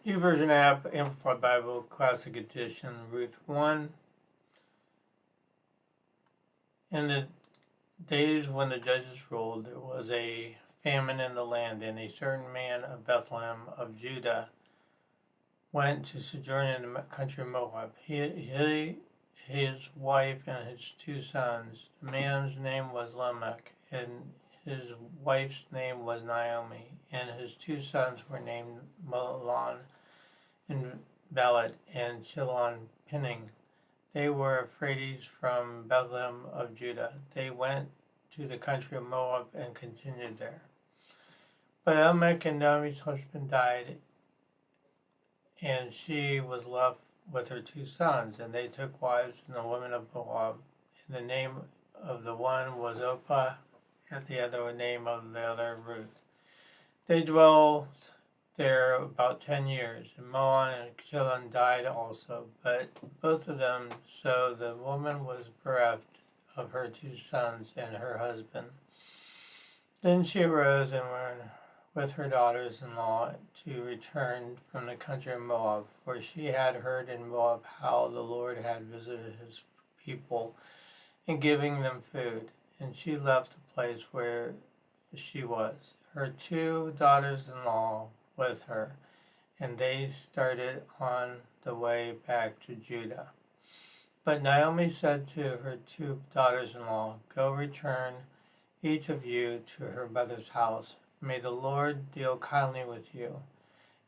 YouVersion app, Amplified Bible, Classic Edition, Ruth 1. In the days when the judges ruled, there was a famine in the land, and a certain man of Bethlehem of Judah went to sojourn in the country of Moab. He, his wife, and his 2 sons. The man's name was Lamech, and his wife's name was Naomi, and his 2 sons were named Mahlon and Balad and Chilon Pinning. They were Euphrates from Bethlehem of Judah. They went to the country of Moab and continued there. But Lamech and Naomi's husband died, and she was left with her 2 sons, and they took wives in the women of Moab. And the name of the one was Opah, and the other name of the other Ruth. They dwelt there about 10 years, and Mahlon and Chilon died also, but both of them, so the woman was bereft of her 2 sons and her husband. Then she arose and went with her daughters-in-law to return from the country of Moab, for she had heard in Moab how the Lord had visited his people in giving them food, and she left the place where she was, her 2 daughters-in-law with her, and they started on the way back to Judah. But Naomi said to her 2 daughters-in-law, "Go return, each of you, to her mother's house. May the Lord deal kindly with you,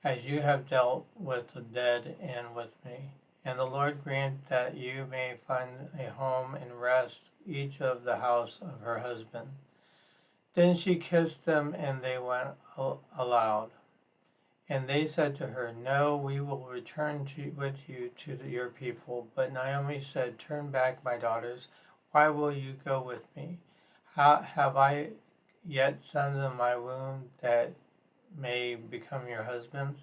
as you have dealt with the dead and with me. And the Lord grant that you may find a home and rest, each of the house of her husband." Then she kissed them, and they went aloud. And they said to her, "No, we will return with you to your people." But Naomi said, "Turn back, my daughters. Why will you go with me? Have I yet sons in my womb that may become your husbands?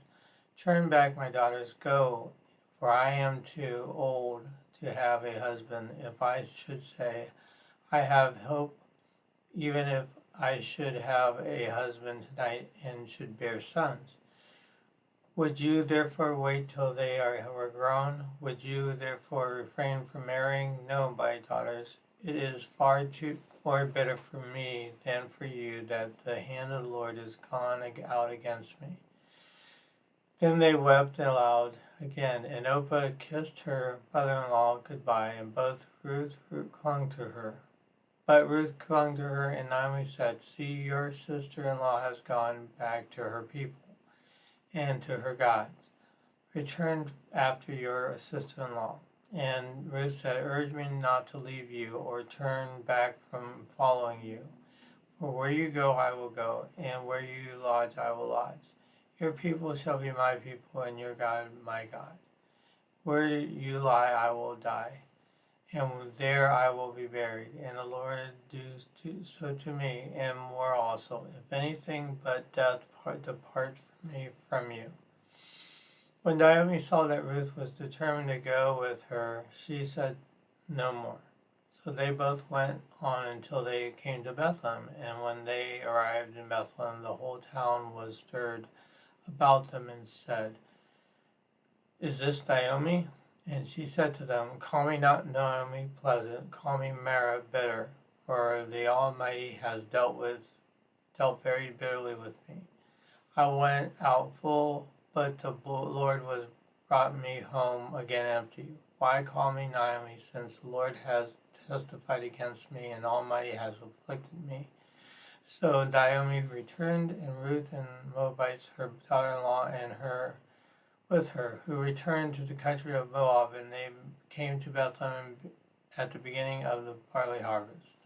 Turn back, my daughters, go, for I am too old to have a husband. If I should say, I have hope, even if I should have a husband tonight and should bear sons. Would you therefore wait till they were grown? Would you therefore refrain from marrying? No, my daughters, it is far more better for me than for you that the hand of the Lord is gone out against me." Then they wept aloud again, and Opah kissed her mother-in-law goodbye, and both Ruth clung to her. But Ruth clung to her, and Naomi said, "See, your sister-in-law has gone back to her people and to her gods. Return after your sister-in-law." And Ruth said, "Urge me not to leave you or turn back from following you. For where you go, I will go, and where you lodge, I will lodge. Your people shall be my people, and your God my God. Where you lie, I will die, and there I will be buried. And the Lord do so to me, and more also, if anything but death depart from you." When Naomi saw that Ruth was determined to go with her, she said no more. So they both went on until they came to Bethlehem, and when they arrived in Bethlehem, the whole town was stirred about them and said, "Is this Naomi?" And she said to them, "Call me not Naomi pleasant, call me Mara bitter, for the Almighty has dealt very bitterly with me. I went out full, but the Lord was brought me home again empty. Why call me Naomi, since the Lord has testified against me, and Almighty has afflicted me?" So Naomi returned, and Ruth and Moabites, her daughter-in-law, and her with her, who returned to the country of Moab, and they came to Bethlehem at the beginning of the barley harvest.